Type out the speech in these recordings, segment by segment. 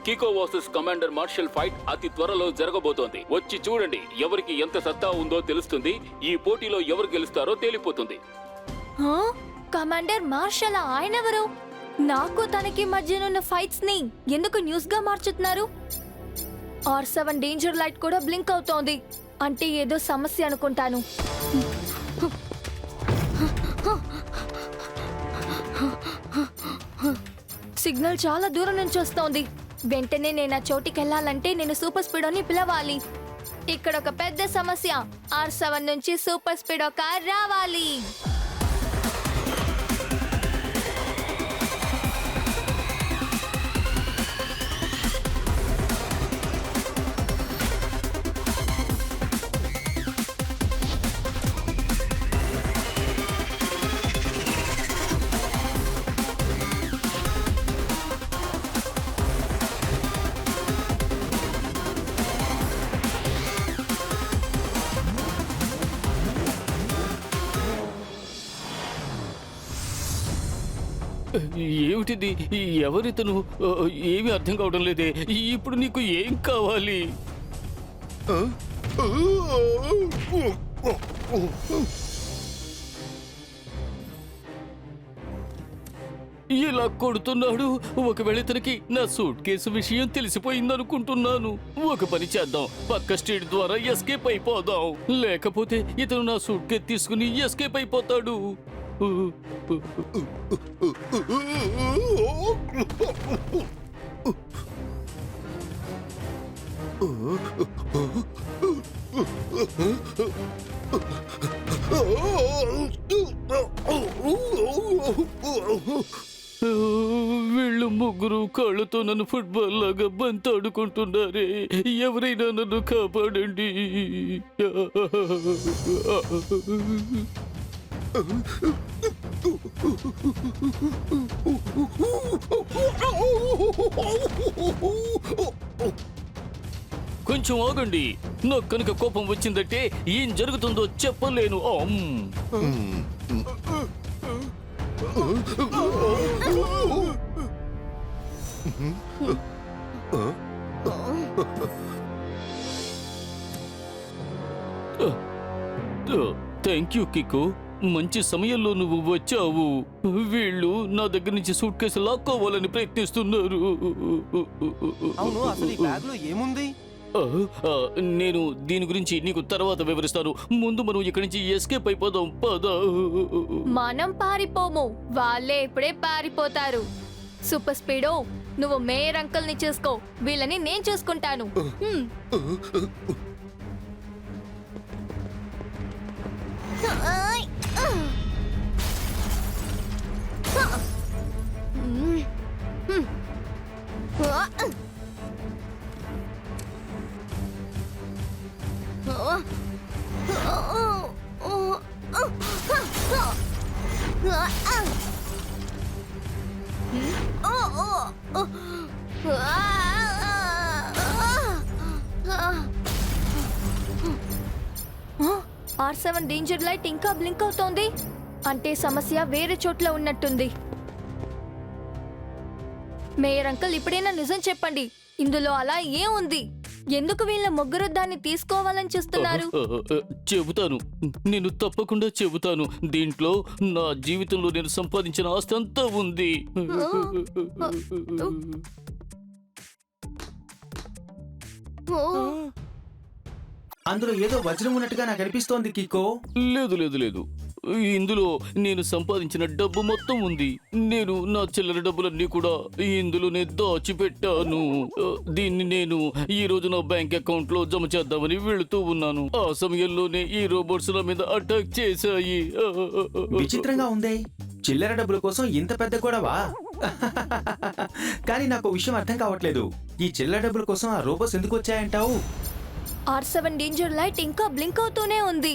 కికో versus commander martial fight అతి త్వరలో జరగబోతోంది. వచ్చి చూడండి, ఎవరికి ఎంత సత్తా ఉందో తెలుస్తుంది. ఈ పోటీలో ఎవరు గెలుస్తారో తేలిపోతుంది. కమాండర్ మార్షల్ ఆయనెవరు? నాకు తనకి మధ్యనున్న ఫైట్స్ ని ఎందుకు న్యూస్ గా మార్చుతున్నారు? R7 డేంజర్ లైట్ కూడా బ్లింక్ అవుతోంది. అంటే ఏదో సమస్య అనుకుంటాను. సిగ్నల్ చాలా దూరం నుంచి వస్తోంది. వెంటనే నేను ఆ చోటికి వెళ్ళాలంటే నేను సూపర్ స్పీడోని పిలవాలి. ఇక్కడ ఒక పెద్ద సమస్య. R7 నుంచి సూపర్ స్పీడో కార్ రావాలి. ఏమిటిది? ఎవరితను? ఏమీ అర్థం కావడం లేదే. ఇప్పుడు నీకు ఏం కావాలి? ఇలా కొడుతున్నాడు. ఒకవేళ ఇతనికి నా సూట్ కేసు విషయం తెలిసిపోయిందనుకుంటున్నాను. ఒక పని చేద్దాం, పక్క స్ట్రీట్ ద్వారా ఎస్కేప్ అయిపోదాం. లేకపోతే ఇతను నా సూట్ కేసు తీసుకుని ఎస్కేప్ అయిపోతాడు. వీళ్ళు ముగ్గురు కాళ్ళతో నన్ను ఫుట్బాల్ లాగా బంతాడుకుంటున్నారే. ఎవరైనా నన్ను కాపాడండి. కొంచెం ఆగండి. నాకు కనుక కోపం వచ్చిందంటే ఏం జరుగుతుందో చెప్పలేను. థ్యాంక్ యూ కికో, మంచి సమయంలో నువ్వు వచ్చావు. వీళ్ళు నా దగ్గర నుంచి సూట్ కేసు లాక్కోవాలని ప్రయత్నిస్తున్నారు. అవును, అసలు ఈ బ్యాగ్ లో ఏముంది? నేను దీని గురించి నీకు తర్వాత వివరిస్తాను. ముందు మనం ఇక్కడి నుంచి ఎస్కేప్ అయిపోదాం. పద. మనం పారిపోము, వాళ్ళే ఇప్పుడే పారిపోతారు. సూపర్ స్పీడో, నువ్వు మేయర్ అంకుల్ ని చూసుకో. వీళ్ళని నేను చూసుకుంటాను. R7 డేంజర్ లైట్ ఇంకా బ్లింక్ అవుతోంది. అంటే సమస్య వేరే చోట్ల ఉన్నట్టుంది. మేయర్ అంకుల్, ఇప్పుడైనా నిజం చెప్పండి, ఇందులో అలా ఏముంది? ఎందుకు వీళ్ళ ముగ్గురు దాన్ని తీసుకోవాలని చూస్తున్నారు? చెబుతాను, నేను తప్పకుండా చెబుతాను. దీంట్లో నా జీవితంలో నేను సంపాదించిన ఆస్తి అంతా ఉంది. అందులో ఏదో వజ్రం ఉన్నట్టుగా నాకు అనిపిస్తోంది కికో. లేదు లేదు లేదు, ఇందులో నేను సంపాదించిన డబ్బు మొత్తం ఉంది. నేను నా చిల్లర డబ్బులన్నీ కూడా ఇందులోనే దాచిపెట్టాను. దీన్ని నేను ఈ రోజు నా బ్యాంక్ అకౌంట్ లో జమ చేద్దామని వెళుతూ ఉన్నాను. ఆ సమయంలోనే ఈ రోబోట్స్ నా మీద అటాక్ చేశాయి. విచిత్రంగా ఉంది. చిల్లర డబ్బుల కోసం ఇంత పెద్ద గొడవా? కానీ నాకు విషయం అర్థం కావట్లేదు. ఈ చిల్లర డబ్బుల కోసం ఆ రోబోట్స్ ఎందుకు వచ్చాయంటావు? R7 డేంజర్ లైట్ ఇంకా బ్లింక్ అవుతూనే ఉంది.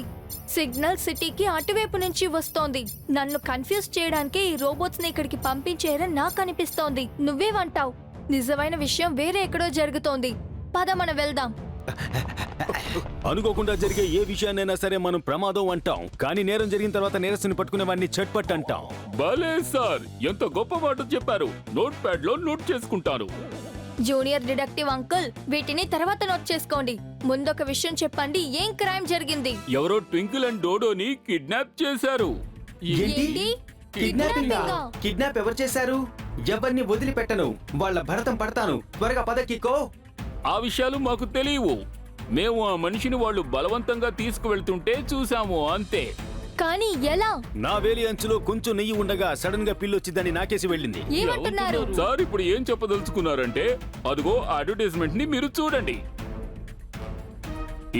సిగ్నల్ సిటీకి అటువైపు నుంచి వస్తోంది. నన్ను కన్ఫ్యూజ్ చేయడానికి ఈ రోబోట్స్ ని ఇక్కడికి పంపించారని నాకు అనిపిస్తోంది. నువ్వేమంటావు? నిజమైన విషయం వేరే ఎక్కడో జరుగుతోంది. పద మనం వెళ్దాం. అనుకోకుండా జరిగే ఏ విషయాన్నైనా సరే మనం ప్రమాదం అంటాం, కానీ నేరం జరిగిన తర్వాత నేరస్తుని పట్టుకునే వాడిని చట్పట్ అంటాం. భలే సార్, ఎంత గొప్ప మాట చెప్పారు. నోట్ ప్యాడ్ లో నోట్ చేసుకుంటాను. జూనియర్ డిటెక్టివ్ అంకుల్, వీటిని తర్వాత నోట్ చేసుకోండి. ముందొక విషయం చెప్పండి, ఏం క్రైమ్ జరిగింది? ఎవరో ట్వింకిల్ అండ్ డోడోని కిడ్నాప్ చేశారు. ఏంటి? కిడ్నాపింగ్? కిడ్నాప్ ఎవరు చేశారు? ఎవరిని వదిలిపెట్టను. వాళ్ళ భరతం పడతాను. త్వరగా పద కిక్కో. ఆ విషయాలు మాకు తెలియవు. మేము ఆ మనిషిని వాళ్ళు బలవంతంగా తీసుకువెళ్తుంటే చూసాము, అంతే. కానీ ఎలా? నా వేలి అంచులో కొంచెం నెయ్యి ఉండగా సడన్ గా పిల్లొచ్చిందని నాకేసి వెళ్ళింది. ఏమంటున్నారు? సార్ ఇప్పుడు ఏం చెప్పదలుచుకున్నారంటే, అదిగో అడ్వర్టైజ్మెంట్ ని మీరు చూడండి.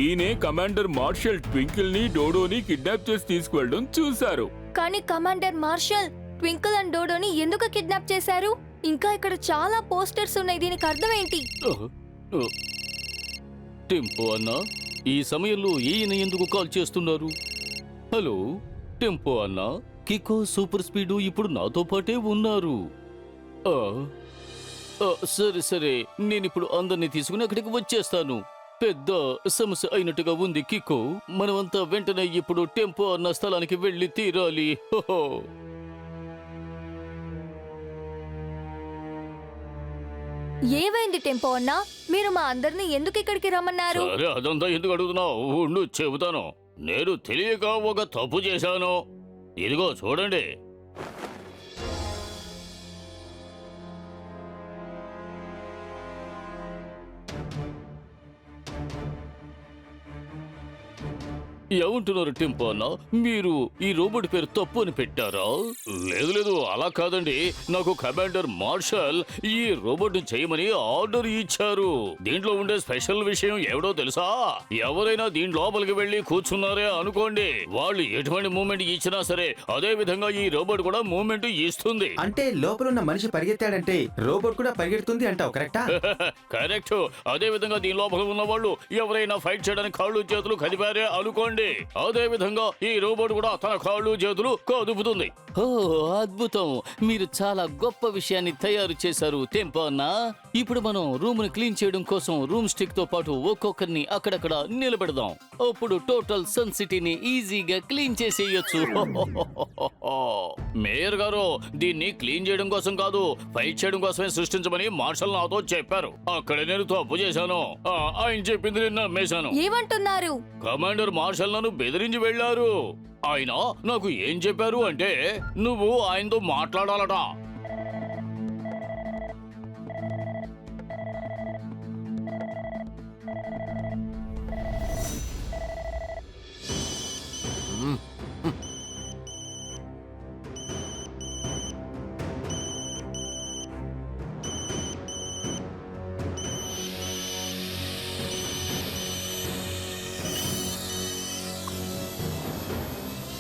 ఈయనే కమాండర్ మార్షల్ ట్వింకిల్ ని డోడోని కిడ్నాప్ చేసి తీసుకువెళ్ళడం చూశారు. కానీ కమాండర్ మార్షల్ ట్వింకిల్ అండ్ డోడోని ఎందుకు కిడ్నాప్ చేశారు? ఇంకా ఇక్కడ చాలా పోస్టర్స్ ఉన్నాయి. దీనికి అర్థం ఏంటి? టెంపో అన్నా, ఈ సమయంలో ఈయన ఎందుకు కాల్ చేస్తున్నారు? హలో టెంపో అన్నా, కికో సూపర్ స్పీడు ఇప్పుడు నాతో పాటే ఉన్నారు. సరే సరే, నేనిప్పుడు అందరినీ తీసుకుని అక్కడికి వచ్చేస్తాను. పెద్ద సమస్య అయినట్టుగా ఉంది కికో. మనమంతా వెంటనే ఇప్పుడు టెంపో అన్న స్థలానికి వెళ్ళి తీరాలి. హోహో. ఏమైంది టెంపో అన్నా? మీరు మా అందరిని ఎందుకు ఇక్కడికి రమ్మన్నారు? సరే, అదంతా ఎందుకు అడుగుతున్నావు? ఉండు చెబుతాను. నేను తెలియక ఒక తప్పు చేశాను. ఇదిగో చూడండి. ఏమంటున్నారు టెంపో అన్న? మీరు ఈ రోబోట్ పేరు తప్పు అని పెట్టారా? లేదు లేదు, అలా కాదండి. నాకు కమాండర్ మార్షల్ ఈ రోబోట్ చేయమని ఆర్డర్ ఇచ్చారు. దీంట్లో ఉండే స్పెషల్ విషయం ఏమిటో తెలుసా? ఎవరైనా దీని లోపలికి వెళ్లి కూర్చున్నారే అనుకోండి, వాళ్ళు ఎటువంటి మూమెంట్ ఇచ్చినా సరే అదే విధంగా ఈ రోబోట్ కూడా మూమెంట్ ఇస్తుంది. అంటే లోపలున్న మనిషి పరిగెత్తాడంటే రోబోట్ కూడా పరిగెడుతుంది అంటావు, కరెక్టా? కరెక్ట్. అదే విధంగా దీని లోపల ఉన్న వాళ్ళు ఎవరైనా ఫైట్ చేయడానికి కాళ్ళు చేతులు కదిపారే అనుకోండి, అదే విధంగా ఈ రోబోట్ కూడా తన కాళ్ళు చేతులు కదుపుతుంది. ఓ అద్భుతం! మీరు చాలా గొప్ప విషయాన్ని తయారు చేశారు టెంపో అన్న. ఇప్పుడు మనం రూమ్ ని క్లీన్ చేయడం కోసం రూమ్ స్టిక్ తో పాటు ఒక్కొక్కరిని అక్కడక్కడ నిలబెడదాం. అప్పుడు టోటల్ సన్ సిటీని ఈజీగా క్లీన్ చేసేయొచ్చు. మేయర్ గారు, దీన్ని క్లీన్ చేయడం కోసం కాదు, ఫైట్ చేయడం కోసమే సృష్టించమని మార్షల్ నాతో చెప్పారు. అక్కడే నేను తప్పు చేశాను. ఆయన చెప్పింది నేను నమ్మేశాను. ఏమంటున్నారు? కమాండర్ మార్షల్ నన్ను బెదిరించి వెళ్లారు. ఆయన నాకు ఏం చెప్పారు అంటే, నువ్వు ఆయనతో మాట్లాడాలట.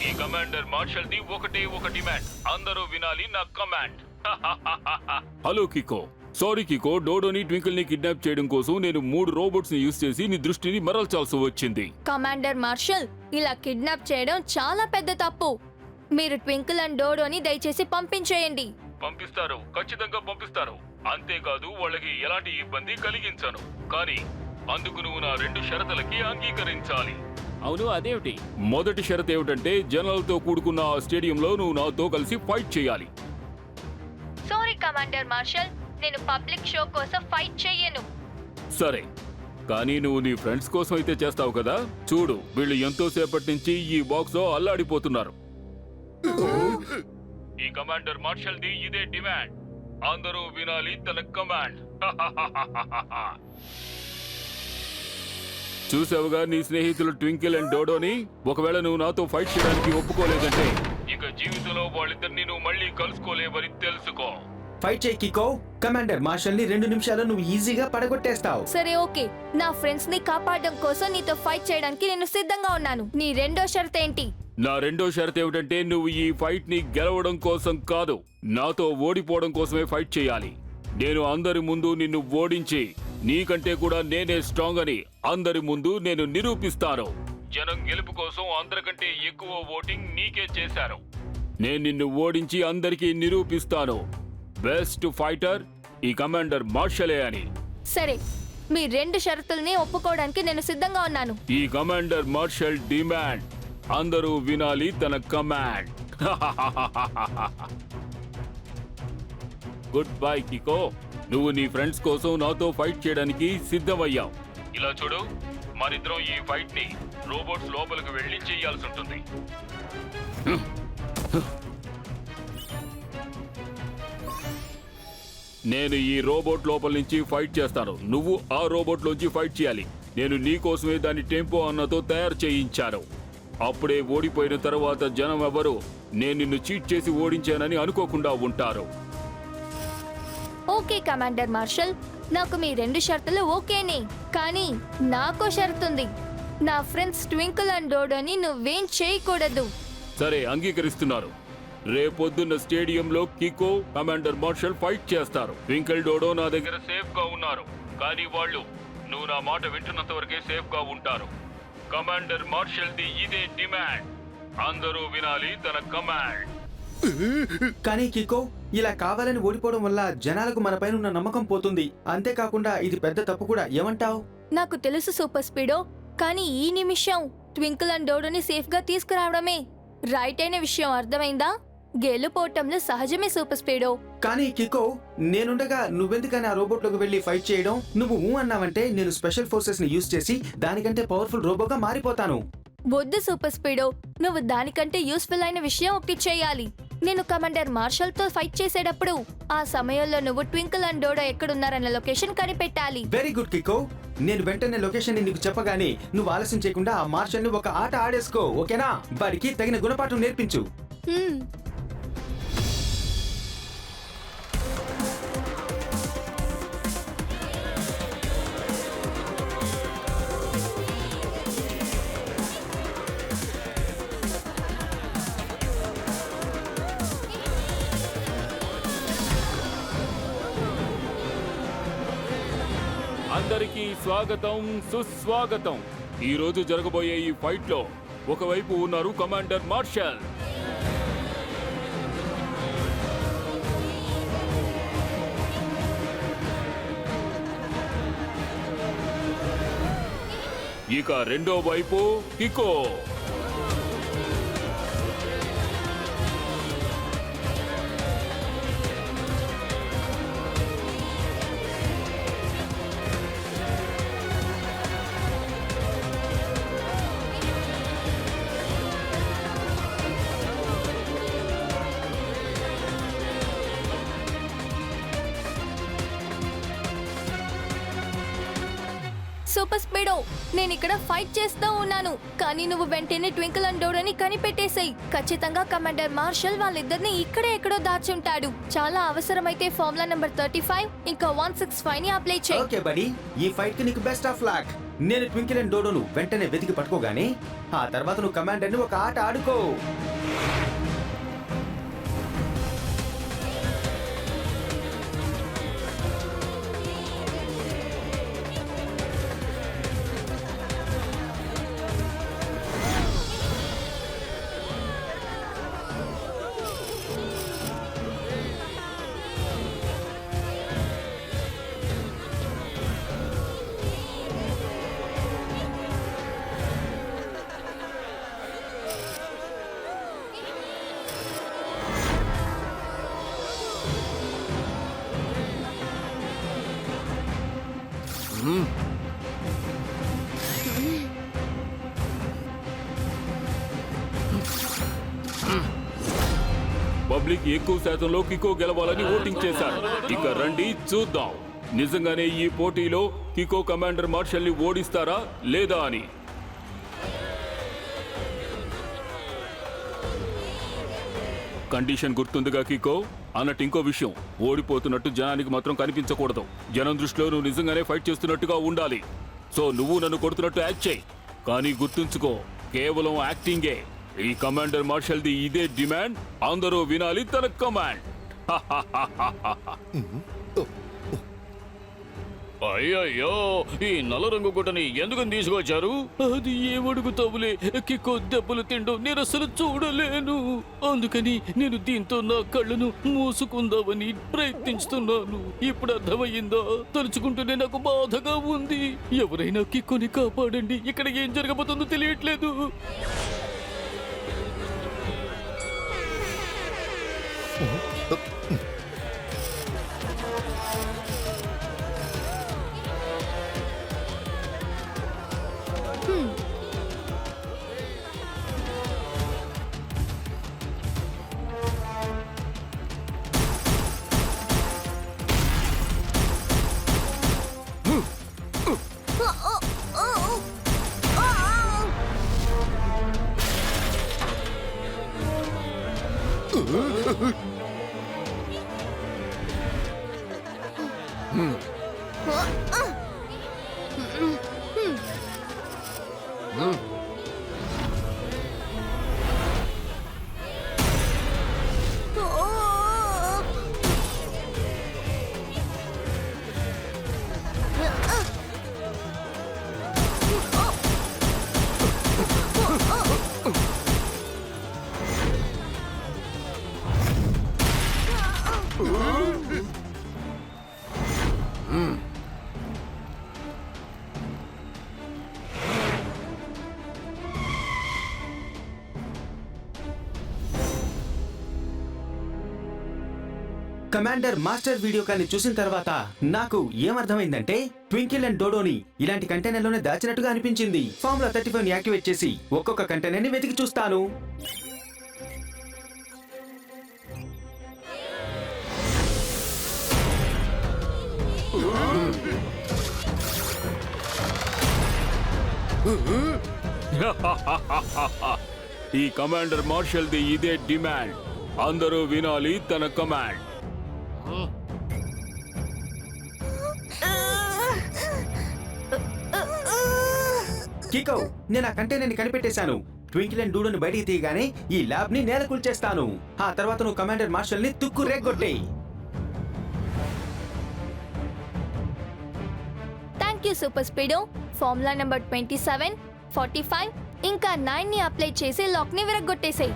ఈ కమాండర్ మార్షల్ ది ఒకటే ఒక డిమాండ్, అందరూ వినాలి నా కమాండ్. హలో కికో. సారీ కికో, డోడోని ట్వింకిల్ ని కిడ్నాప్ చేయడం కోసం నేను 3 రోబోట్స్ ని యూజ్ చేసి నీ దృష్టిని మరల్చాల్సి వచ్చింది. కమాండర్ మార్షల్, ఇలా కిడ్నాప్ చేయడం చాలా పెద్ద తప్పు. మీరు ట్వింకిల్ అండ్ డోడోని దయచేసి పంపించేయండి. పంపిస్తారు, ఖచ్చితంగా పంపిస్తారు. అంతేకాదు వాళ్ళకి ఎలాంటి ఇబ్బంది కలిగించను. కానీ అందుకు నువ్వు నా 2 షరతులకి అంగీకరించాలి. అవును, అదేమిటి? మొదటి షరతు ఏమిటంటే, జనాలతో కూడుకున్న ఆ స్టేడియంలో నువ్వు నాతో కలిసి ఫైట్ చేయాలి. సారీ కమాండర్ మార్షల్, నేను పబ్లిక్ షో కోసం ఫైట్ చెయ్యను. సరే, కానీ నువ్వు నీ ఫ్రెండ్స్ కోసం అయితే చేస్తావు కదా. చూడు, వీళ్ళు ఎంతో సేపటి నుంచి ఈ బాక్స్ లో అల్లాడిపోతున్నారు. ఈ కమాండర్ మార్షల్ ది ఇదే డిమాండ్, అందరూ వినాలి తన కమాండ్. చూసావుగా నీ స్నేహితులు ట్వింకిల్ అండ్ డోడోని. ఒకవేళ నువ్వు నాతో ఫైట్ చేయడానికి ఒప్పుకోలేదంటే ఇక జీవితంలో వాళ్ళిద్దరిని నువ్వు మళ్ళీ కలుసుకోలేవని తెలుసుకో. ఫైట్ చేయి కికో. కమాండర్ మార్షల్ ని 2 నిమిషాలు నువ్వు ఈజీగా పడగొట్టేస్తావు. సరే ఓకే, నా ఫ్రెండ్స్ ని కాపాడడం కోసం నీతో ఫైట్ చేయడానికి నేను సిద్ధంగా ఉన్నాను. నీ రెండో షరత్ ఏంటి? నా రెండో షరత్ ఏమిటంటే నువ్వు ఈ ఫైట్ ని గెలవడం కోసం కాదు, నాతో ఓడిపోవడం కోసమే ఫైట్ చేయాలి. నేను అందరి ముందు నిన్ను ఓడించి నీకంటే కూడా నేనే స్ట్రాంగ్ అని అందరి ముందు నేను నిరూపిస్తాను. జనం గెలుపు కోసం అందరికంటే ఎక్కువ ఓటింగ్ నీకే చేశారు. నేను నిన్ను ఓడించి అందరికీ నిరూపిస్తాను బెస్ట్ ఫైటర్ ఈ కమాండర్ మార్షలే అని. సరే, మీ 2 షరతుల్ని ఒప్పుకోవడానికి నేను సిద్ధంగా ఉన్నాను. ఈ కమాండర్ మార్షల్ డిమాండ్ అందరూ వినాలి తన కమాండ్. Good bye కికో. నువ్వు నీ ఫ్రెండ్స్ కోసం నాతో ఫైట్ చేయడానికి సిద్ధమయ్యావు. ఇలా చూడు, మనిద్దరం ఈ ఫైట్ ని రోబోట్స్ లోపలికి వెళ్ళి చేయాల్సి ఉంటుంది. నేను ఈ రోబోట్ లోపల నుంచి ఫైట్ చేస్తాను, నువ్వు ఆ రోబోట్ లోంచి ఫైట్ చేయాలి. నేను నీ కోసమే దాని టెంపో అన్నతో తయారు చేయించాను. అప్పుడే ఓడిపోయిన తర్వాత జనం ఎవరు నేను నిన్ను చీట్ చేసి ఓడించానని అనుకోకుండా ఉంటారు. ఓకే కమాండర్ మార్షల్, నాకు మీ 2 షరతులు ఓకేనే. కానీ నాకో షరతుంది. నా ఫ్రెండ్స్ ట్వింకిల్ అండ్ డోడోని నువ్వేం చేయకూడదు. సరే, అంగీకరిస్తున్నారు. రేపొద్దున్న స్టేడియంలో కికో కమాండర్ మార్షల్ ఫైట్ చేస్తారు. ట్వింకిల్ డోడో నా దగ్గర సేఫ్ గా ఉన్నారు, కానీ వాళ్ళు నువ్వు నా మాట వింటున్నంత వరకే సేఫ్ గా ఉంటారు. కమాండర్ మార్షల్ ది ఇదే డిమాండ్, అందరూ వినాలి తన కమాండ్. కానీ కికో, ఇలా కావాలని ఓడిపోవడం వల్ల జనాలకు మన పైన ఉన్న నమ్మకం పోతుంది. అంతేకాకుండా ఇది పెద్ద తప్పు కూడా. ఏమంటావు? నాకు తెలుసు సూపర్ స్పీడో, కానీ ఈ నిమిషం ట్వింకిల్ అండ్ డోడోని సేఫ్ గా తీసుకురావడమే రైట్ అయిన విషయం. అర్థమైందా? గెలుపోవటంలో సహజమే సూపర్ స్పీడో. కానీ కికో, నేనుండగా నువ్వెందుకని ఆ రోబోట్ లోకి వెళ్లి ఫైట్ చేయడం? నువ్వు అన్నావంటే నేను స్పెషల్ ఫోర్సెస్ ని యూజ్ చేసి దానికంటే పవర్ఫుల్ రోబోగా మారిపోతాను. వద్దు సూపర్ స్పీడో, నువ్వు దానికంటే యూస్ఫుల్ అయిన విషయం ఒకటి చేయాలి. నేను కమాండర్ మార్షల్ తో ఫైట్ చేసేటప్పుడు ఆ సమయంలో నువ్వు ట్వింకిల్ అండ్ డోడో ఎక్కడున్నారన్న లొకేషన్ కనిపెట్టాలి. Very good Kiko. నేను వెంటనే లొకేషన్ ని నీకు చెప్పగానే నువ్వు ఆలస్యం చేయకుండా ఆ మార్షల్ ని ఒక ఆట ఆడేసుకో, ఓకేనా? వాడికి తగిన గుణపాఠం నేర్పించు. హ్మ్. అందరికీ స్వాగతం, సుస్వాగతం. ఈ రోజు జరగబోయే ఈ ఫైట్ లో ఒకవైపు ఉన్నారు కమాండర్ మార్షల్, ఇక రెండో వైపు కికో. సూపర్ స్పీడో, నేను ఇక్కడ ఫైట్ చేస్తూ ఉన్నాను, కానీ నువ్వు వెంటనే ట్వింకిల్ అండ్ డోడోని కనిపెట్టేసాయి. ఖచ్చితంగా కమాండర్ మార్షల్ వాళ్ళిద్దరిని ఇక్కడే ఎక్కడో దాచుంటాడు. చాలా అవసరమైతే ఫార్ములా నంబర్ 35 ఇంకా 165 ని అప్లై చేయి. ఓకే బడీ, ఈ ఫైట్ కి నీకు బెస్ట్ ఆఫ్ లక్. నేను ట్వింకిల్ అండ్ డోడోను వెంటనే వెతికి పట్టుకోగానే ఆ తర్వాత నువ్వు కమాండర్ ని ఒక ఆట ఆడుకో. పబ్లిక్ ఎక్కువ శాతంలో కికో గెలవాలని ఓటింగ్ చేశారు. ఇక రండి చూద్దాం. నిజంగానే ఈ పోటీలో కికో కమాండర్ మార్షల్ ని ఓడిస్తారా లేదా అని. కండిషన్ గుర్తుందిగా కికో? అన్నట్టు ఇంకో విషయం, ఓడిపోతున్నట్టు జనానికి మాత్రం కనిపించకూడదు. జనం దృష్టిలో నువ్వు నిజంగానే ఫైట్ చేస్తున్నట్టుగా ఉండాలి. సో నువ్వు నన్ను కొడుతున్నట్టు యాక్ట్ చేయి, కానీ గుర్తుంచుకో, కేవలం యాక్టింగే. ఈ కమాండర్ మార్షల్ ది ఇదే డిమాండ్, అందరూ వినాలి తన కమాండ్. అయ్యయ్యో, ఈ నల్ల రంగు గుట్టని ఎందుకు తీసుకొచ్చారు? అది ఏమడుగుతావులే, కికో దెబ్బలు తిండం నేను అసలు చూడలేను. అందుకని నేను దీంతో నా కళ్ళను మూసుకుందామని ప్రయత్నిస్తున్నాను. ఇప్పుడు అర్థమయ్యిందా? తలుచుకుంటూనే నాకు బాధగా ఉంది. ఎవరైనా కికోని కాపాడండి, ఇక్కడ ఏం జరగబోతుందో తెలియట్లేదు. కమాండర్ మాస్టర్ వీడియో కానీ చూసిన తర్వాత నాకు ఏమర్థమైందంటే ట్వింకిల్ అండ్ డోడోని ఇలాంటి కంటైనర్లోనే దాచినట్టుగా అనిపించింది. ఫార్ములా 35 ని యాక్టివేట్ చేసి ఒక్కొక్క కంటైనర్ ని వెతికి చూస్తాను. ఈ కమాండర్ మార్షల్ ది ఇదే డిమాండ్, అందరూ వినాలి తన కమాండ్. కికో, నేను ఆ కంటైనర్ ని కనిపెట్టేశాను. ట్వింకిల్ అండ్ డూడోని బయటికి తీయగానే ఈ ల్యాబ్ ని నేల కూల్చేస్తాను. ఆ తర్వాత నువ్వు కమాండర్ మార్షల్ ని తుక్కు రేగొట్టేయి. Thank you super Speedo. Formula number 27, 45 ఇంకా 9 ని అప్లై చేసి లాక్ ని విరగ్గొట్టేసాయి.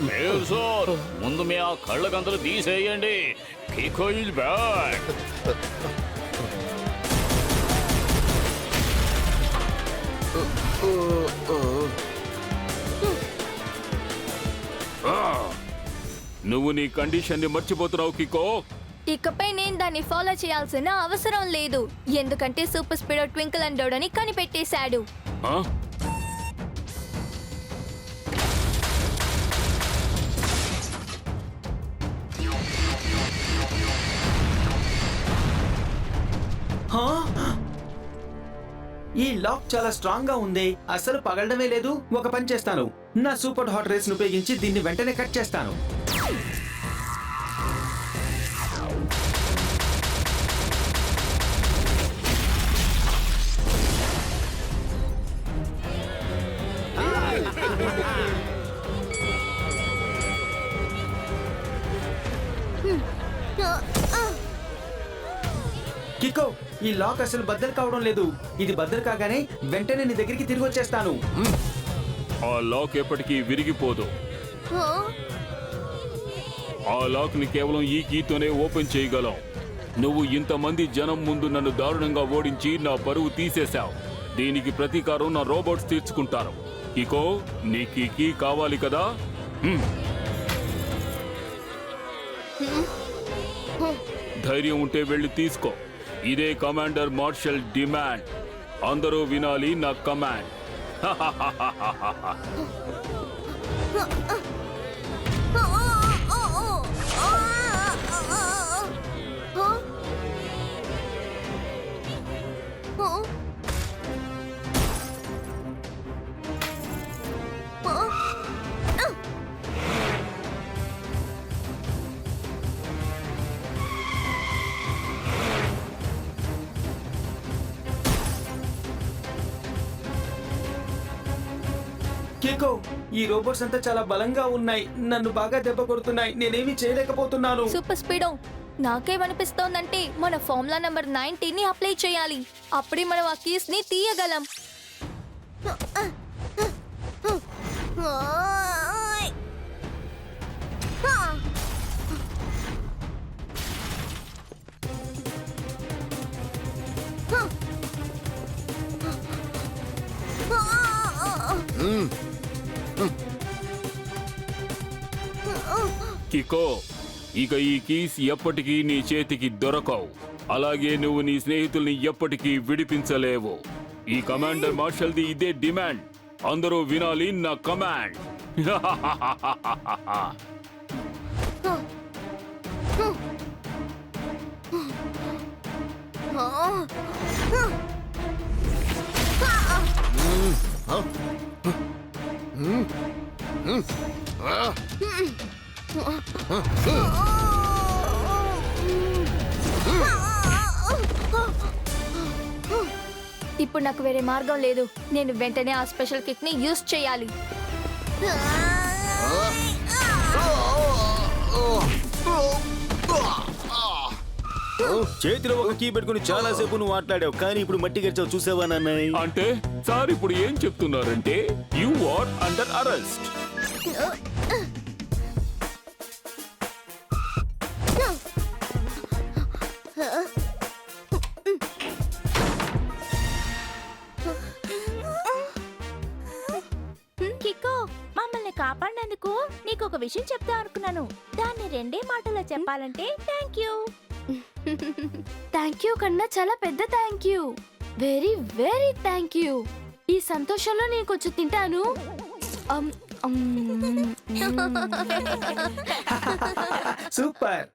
లేదు సార్, ముందు మీ ఆ కళ్ళకంతలు తీసేయండి. కికో ఇస్ బ్యాక్. నువ్వు నీ కండిషన్ ని మర్చిపోతున్నావు కికో. ఇకపై నేను దాన్ని ఫాలో చేయాల్సిన అవసరం లేదు, ఎందుకంటే సూపర్ స్పీడో ట్వింకిల్ అండ్ డోడోని కనిపెట్టేశాడు. ఆ? హా? ఈ లాక్ చాలా స్ట్రాంగ్ గా ఉంది, అసలు పగలడమే లేదు. ఒక పని చేస్తాను, నా సూపర్ హాట్ రేస్ ను ఉపయోగించి దీన్ని వెంటనే కట్ చేస్తాను. కికో, ఈ లాక్ అసలు బద్దలు కావడం లేదు. ఇది బద్దలు కాగానే వెంటనే నీ దగ్గరికి తిరిగి వచ్చేస్తాను. ఆ లాక్ ఎప్పటికీ విరిగిపోదు. ఆ లాక్ ని కేవలం ఈ కీతోనే ఓపెన్ చేయగలం. నువ్వు ఇంతమంది జనం ముందు నన్ను దారుణంగా ఓడించి నా పరువు తీసేశావు. దీనికి ప్రతీకారం నా రోబోట్స్ తీర్చుకుంటారు. కికో, నీకు ఈ కీ కావాలి కదా? ధైర్యం ఉంటే వెళ్ళి తీసుకో. ఇదే కమాండర్ మార్షల్ డిమాండ్. అందరూ వినాలి నా కమాండ్. కేకో, ఈ రోబోట్స్ అంతా చాలా బలంగా ఉన్నాయి. నన్ను బాగా దెబ్బ కొడుతున్నాయి. నేనేమీ చేయలేకపోతున్నాను. సూపర్ స్పీడో, నాకేమనిపిస్తోందంటే మన ఫార్ములా నెంబర్ 90 ని అప్లై చేయాలి. అప్పుడే మనం ఆ కీస్ ని తీయగలం. కికో, ఇక ఈ కీస్ ఎప్పటికీ నీ చేతికి దొరకవు. అలాగే నువ్వు నీ స్నేహితుల్ని ఎప్పటికీ విడిపించలేవు. ఈ కమాండర్ మార్షల్ది ఇదే డిమాండ్. అందరూ వినాలి నా కమాండ్. ఇప్పుడు నాకు వేరే మార్గం లేదు. నేను వెంటనే ఆ స్పెషల్ కిక్ ని యూజ్ చేయాలి. చేతిలో ఒక కీ పెట్టుకుని చాలా సేపు నువ్వు మాట్లాడావు, కానీ ఇప్పుడు మట్టి గడిచావు. చూసావా నాన్నయ్య? అంటే సార్ ఇప్పుడు ఏం చెప్తున్నారంటే యు ఆర్ అండర్ అరెస్ట్. కిక్కో, మమ్మల్ని కాపాడినందుకు నీకు ఒక విషయం చెప్తా అనుకున్నాను. దాన్ని రెండే మాటలో చెప్పాలంటే థ్యాంక్ యూ. థ్యాంక్ యూ కన్నా చాలా పెద్ద thank you. Very very thank you. ఈ సంతోషంలో నేను కొంచెం తింటాను. సూపర్.